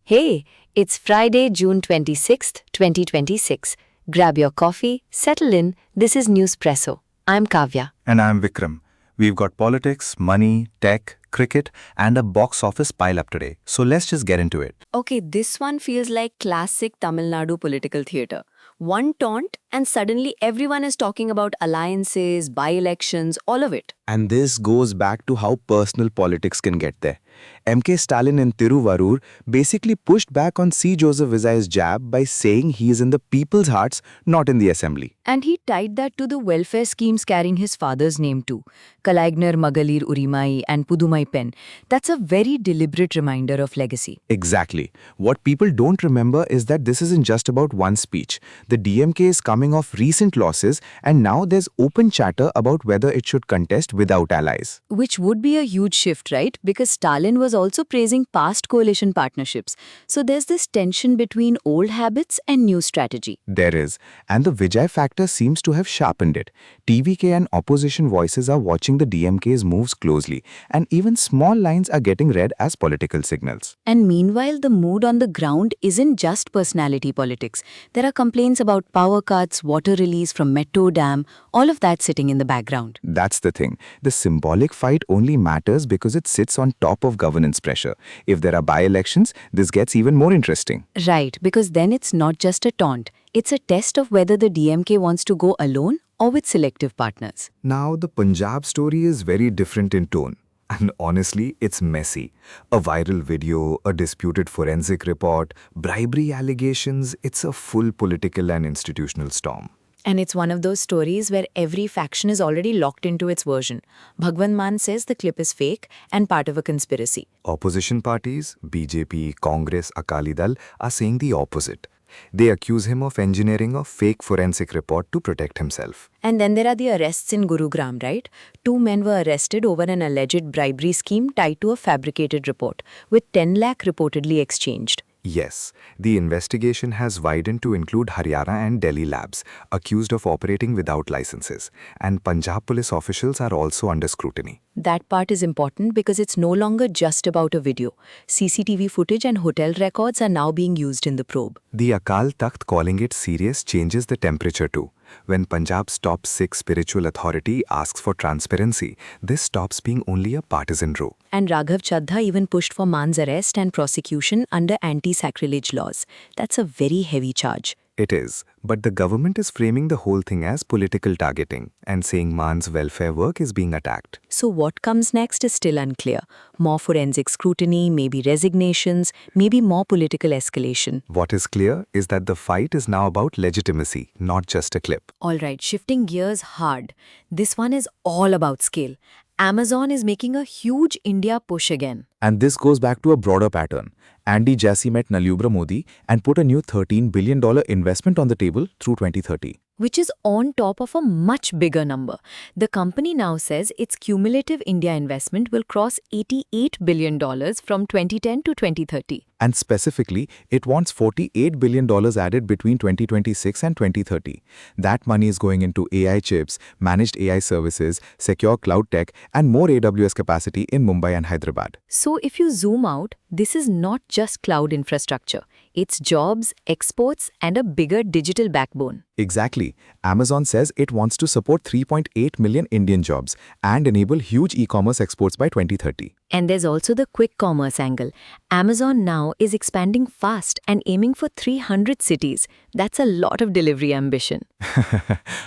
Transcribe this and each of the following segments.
Hey, it's Friday, June 26th, 2026. Grab your coffee, settle in. This is Newspresso. I'm Kavya. And I'm Vikram. We've got politics, money, tech, cricket, and a box office pile up today. So let's just get into it. Okay, this one feels like classic Tamil Nadu political theatre. One taunt, and suddenly everyone is talking about alliances, by-elections, all of it. And this goes back to how personal politics can get there. MK Stalin in Tiruvarur basically pushed back on C. Joseph Vijay's jab by saying he is in the people's hearts, not in the assembly. And he tied that to the welfare schemes carrying his father's name too. Kalaignar Magalir Urimai and Pudumai Pen. That's a very deliberate reminder of legacy. Exactly. What people don't remember is that this isn't just about one speech. The DMK is coming off recent losses and now there's open chatter about whether it should contest without allies. Which would be a huge shift, right? Because Stalin was also praising past coalition partnerships. So there's this tension between old habits and new strategy. There is. And the Vijay factor seems to have sharpened it. TVK and opposition voices are watching the DMK's moves closely, and even small lines are getting read as political signals. And meanwhile, the mood on the ground isn't just personality politics. There are complaints about power cuts, water release from Metro Dam, all of that sitting in the background. That's the thing. The symbolic fight only matters because it sits on top of governance pressure. If there are by-elections, this gets even more interesting. Right, because then it's not just a taunt. It's a test of whether the DMK wants to go alone or with selective partners. Now, the Punjab story is very different in tone. And honestly, it's messy. A viral video, a disputed forensic report, bribery allegations, it's a full political and institutional storm. And it's one of those stories where every faction is already locked into its version. Bhagwan Mann says the clip is fake and part of a conspiracy. Opposition parties, BJP, Congress, Akali Dal, are saying the opposite. They accuse him of engineering a fake forensic report to protect himself. And then there are the arrests in Gurugram, right? 2 men were arrested over an alleged bribery scheme tied to a fabricated report, with 10 lakh reportedly exchanged. Yes, the investigation has widened to include Haryana and Delhi labs, accused of operating without licenses. And Punjab police officials are also under scrutiny. That part is important because it's no longer just about a video. CCTV footage and hotel records are now being used in the probe. The Akal Takht calling it serious changes the temperature too. When Punjab's top 6 spiritual authority asks for transparency, this stops being only a partisan row. And Raghav Chaddha even pushed for Mann's arrest and prosecution under anti-sacrilege laws. That's a very heavy charge. It is, but the government is framing the whole thing as political targeting and saying Mann's welfare work is being attacked. So what comes next is still unclear. More forensic scrutiny, maybe resignations, maybe more political escalation. What is clear is that the fight is now about legitimacy, not just a clip. All right, shifting gears hard. This one is all about scale. Amazon is making a huge India push again. And this goes back to a broader pattern. Andy Jassy met Narendra Modi and put a new $13 billion investment on the table through 2030. Which is on top of a much bigger number. The company now says its cumulative India investment will cross $88 billion from 2010 to 2030. And specifically, it wants $48 billion added between 2026 and 2030. That money is going into AI chips, managed AI services, secure cloud tech, and more AWS capacity in Mumbai and Hyderabad. So if you zoom out, this is not just cloud infrastructure. It's jobs, exports, and a bigger digital backbone. Exactly. Amazon says it wants to support 3.8 million Indian jobs and enable huge e-commerce exports by 2030. And there's also the quick commerce angle. Amazon now is expanding fast and aiming for 300 cities. That's a lot of delivery ambition.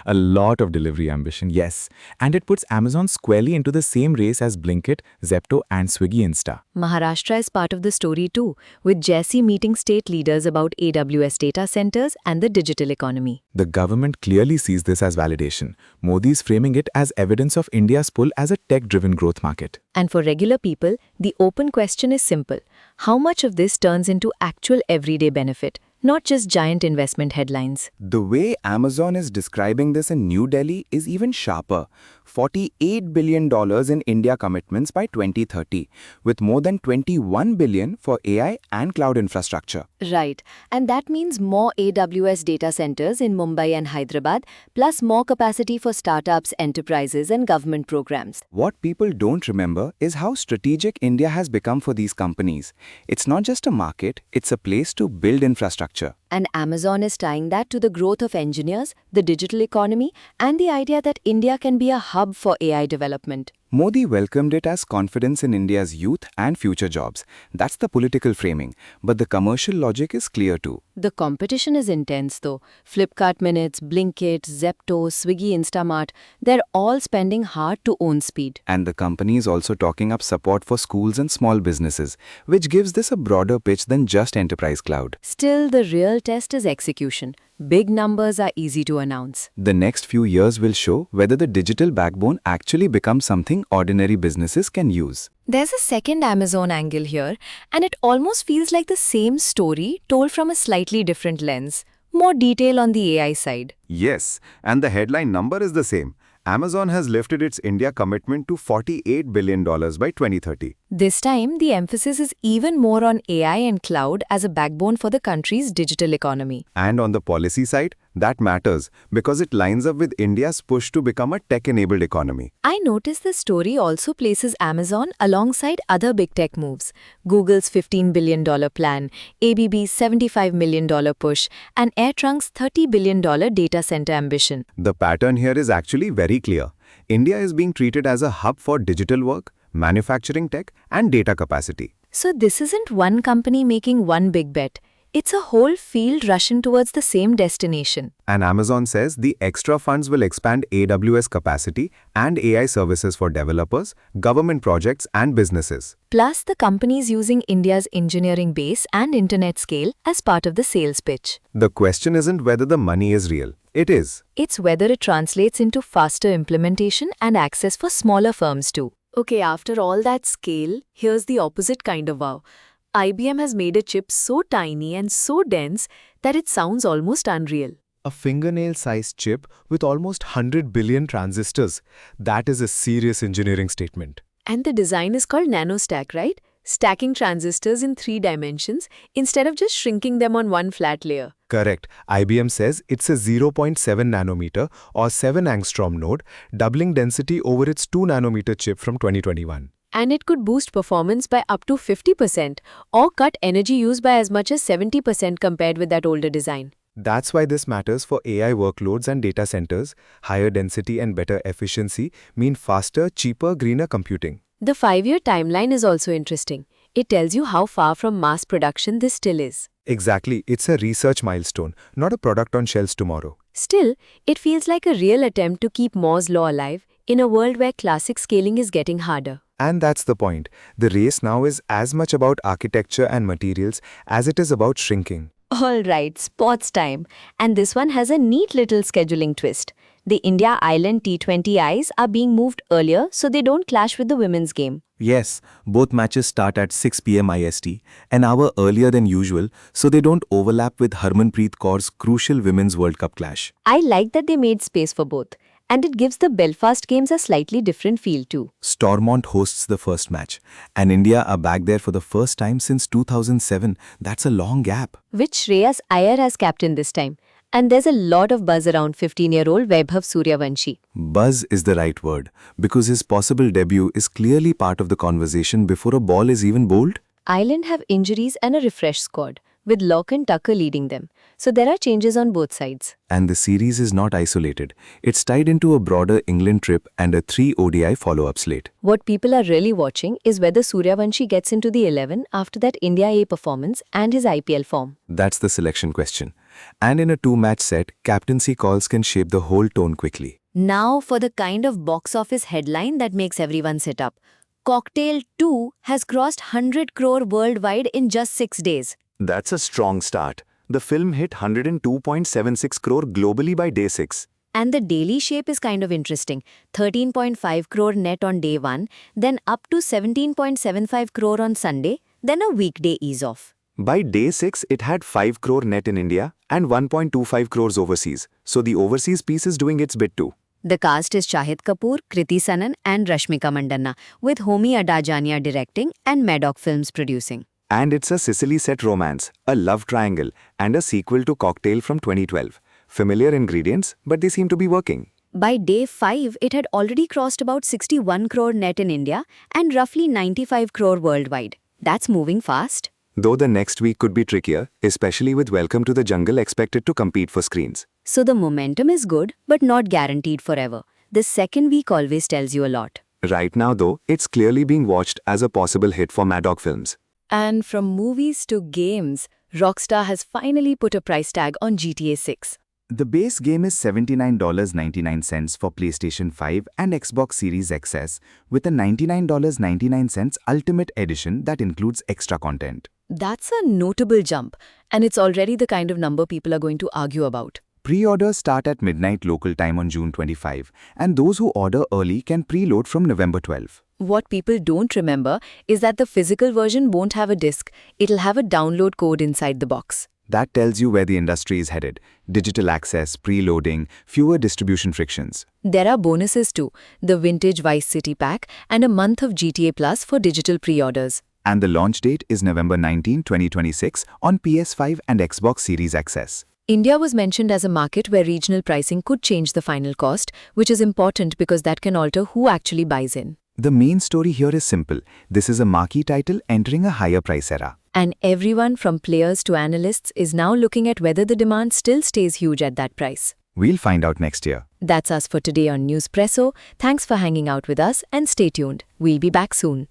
A lot of delivery ambition, yes. And it puts Amazon squarely into the same race as Blinkit, Zepto, and Swiggy Insta. Maharashtra is part of the story too, with Jassy meeting state leaders about AWS data centers and the digital economy. The government clearly sees this as validation. Modi's framing it as evidence of India's pull as a tech-driven growth market. And for regular people, the open question is simple. How much of this turns into actual everyday benefit, not just giant investment headlines? The way Amazon is describing this in New Delhi is even sharper. $48 billion in India commitments by 2030, with more than $21 billion for AI and cloud infrastructure. Right. And that means more AWS data centers in Mumbai and Hyderabad, plus more capacity for startups, enterprises, and government programs. What people don't remember is how strategic India has become for these companies. It's not just a market, it's a place to build infrastructure. And Amazon is tying that to the growth of engineers, the digital economy, and the idea that India can be a hub for AI development. Modi welcomed it as confidence in India's youth and future jobs. That's the political framing. But the commercial logic is clear too. The competition is intense though. Flipkart Minutes, Blinkit, Zepto, Swiggy, Instamart, they're all spending hard to own speed. And the company is also talking up support for schools and small businesses, which gives this a broader pitch than just enterprise cloud. Still, the real test is execution. Big numbers are easy to announce. The next few years will show whether the digital backbone actually becomes something ordinary businesses can use. There's a second Amazon angle here, and it almost feels like the same story told from a slightly different lens. More detail on the AI side. Yes, and the headline number is the same. Amazon has lifted its India commitment to $48 billion by 2030. This time, the emphasis is even more on AI and cloud as a backbone for the country's digital economy. And on the policy side, that matters because it lines up with India's push to become a tech-enabled economy. I noticed the story also places Amazon alongside other big tech moves. Google's $15 billion plan, ABB's $75 million push, and AirTrunk's $30 billion data center ambition. The pattern here is actually very clear. India is being treated as a hub for digital work, manufacturing tech, and data capacity. So this isn't one company making one big bet. It's a whole field rushing towards the same destination. And Amazon says the extra funds will expand AWS capacity and AI services for developers, government projects, and businesses. Plus, the company's using India's engineering base and internet scale as part of the sales pitch. The question isn't whether the money is real. It is. It's whether it translates into faster implementation and access for smaller firms too. Okay, after all that scale, here's the opposite kind of wow. IBM has made a chip so tiny and so dense that it sounds almost unreal. A fingernail-sized chip with almost 100 billion transistors. That is a serious engineering statement. And the design is called nanostack, right? Stacking transistors in 3 dimensions instead of just shrinking them on one flat layer. Correct. IBM says it's a 0.7 nanometer or 7 angstrom node, doubling density over its 2 nanometer chip from 2021. And it could boost performance by up to 50% or cut energy use by as much as 70% compared with that older design. That's why this matters for AI workloads and data centers. Higher density and better efficiency mean faster, cheaper, greener computing. The 5-year timeline is also interesting. It tells you how far from mass production this still is. Exactly, it's a research milestone, not a product on shelves tomorrow. Still, it feels like a real attempt to keep Moore's law alive in a world where classic scaling is getting harder. And that's the point. The race now is as much about architecture and materials as it is about shrinking. Alright, sports time. And this one has a neat little scheduling twist. The India Island T20Is are being moved earlier so they don't clash with the women's game. Yes, both matches start at 6 p.m. IST, an hour earlier than usual, so they don't overlap with Harmanpreet Kaur's crucial Women's World Cup clash. I like that they made space for both. And it gives the Belfast games a slightly different feel too. Stormont hosts the first match, and India are back there for the first time since 2007. That's a long gap. Which Shreyas Iyer has captained this time. And there's a lot of buzz around 15-year-old Vaibhav Suryavanshi. Buzz is the right word, because his possible debut is clearly part of the conversation before a ball is even bowled. Ireland have injuries and a refreshed squad, with Locke and Tucker leading them. So there are changes on both sides. And the series is not isolated. It's tied into a broader England trip and a 3 ODI follow-up slate. What people are really watching is whether Suryavanshi gets into the 11 after that India A performance and his IPL form. That's the selection question. And in a 2-match set, captaincy calls can shape the whole tone quickly. Now for the kind of box office headline that makes everyone sit up. Cocktail 2 has crossed 100 crore worldwide in just 6 days. That's a strong start. The film hit 102.76 crore globally by day 6. And the daily shape is kind of interesting. 13.5 crore net on day 1, then up to 17.75 crore on Sunday, then a weekday ease off. By day 6, it had 5 crore net in India and 1.25 crores overseas. So the overseas piece is doing its bit too. The cast is Shahid Kapoor, Kriti Sanan, and Rashmika Mandanna, with Homi Adajania directing and Maddox Films producing. And it's a Sicily-set romance, a love triangle, and a sequel to Cocktail from 2012. Familiar ingredients, but they seem to be working. By day 5, it had already crossed about 61 crore net in India and roughly 95 crore worldwide. That's moving fast. Though the next week could be trickier, especially with Welcome to the Jungle expected to compete for screens. So the momentum is good, but not guaranteed forever. The second week always tells you a lot. Right now, though, it's clearly being watched as a possible hit for Maddox Films. And from movies to games, Rockstar has finally put a price tag on GTA 6. The base game is $79.99 for PlayStation 5 and Xbox Series XS, with a $99.99 Ultimate Edition that includes extra content. That's a notable jump, and it's already the kind of number people are going to argue about. Pre-orders start at midnight local time on June 25, and those who order early can preload from November 12. What people don't remember is that the physical version won't have a disc, it'll have a download code inside the box. That tells you where the industry is headed. Digital access, preloading, fewer distribution frictions. There are bonuses too, the Vintage Vice City pack and a month of GTA Plus for digital pre-orders. And the launch date is November 19, 2026 on PS5 and Xbox Series XS. India was mentioned as a market where regional pricing could change the final cost, which is important because that can alter who actually buys in. The main story here is simple. This is a marquee title entering a higher price era. And everyone from players to analysts is now looking at whether the demand still stays huge at that price. We'll find out next year. That's us for today on Newspresso. Thanks for hanging out with us and stay tuned. We'll be back soon.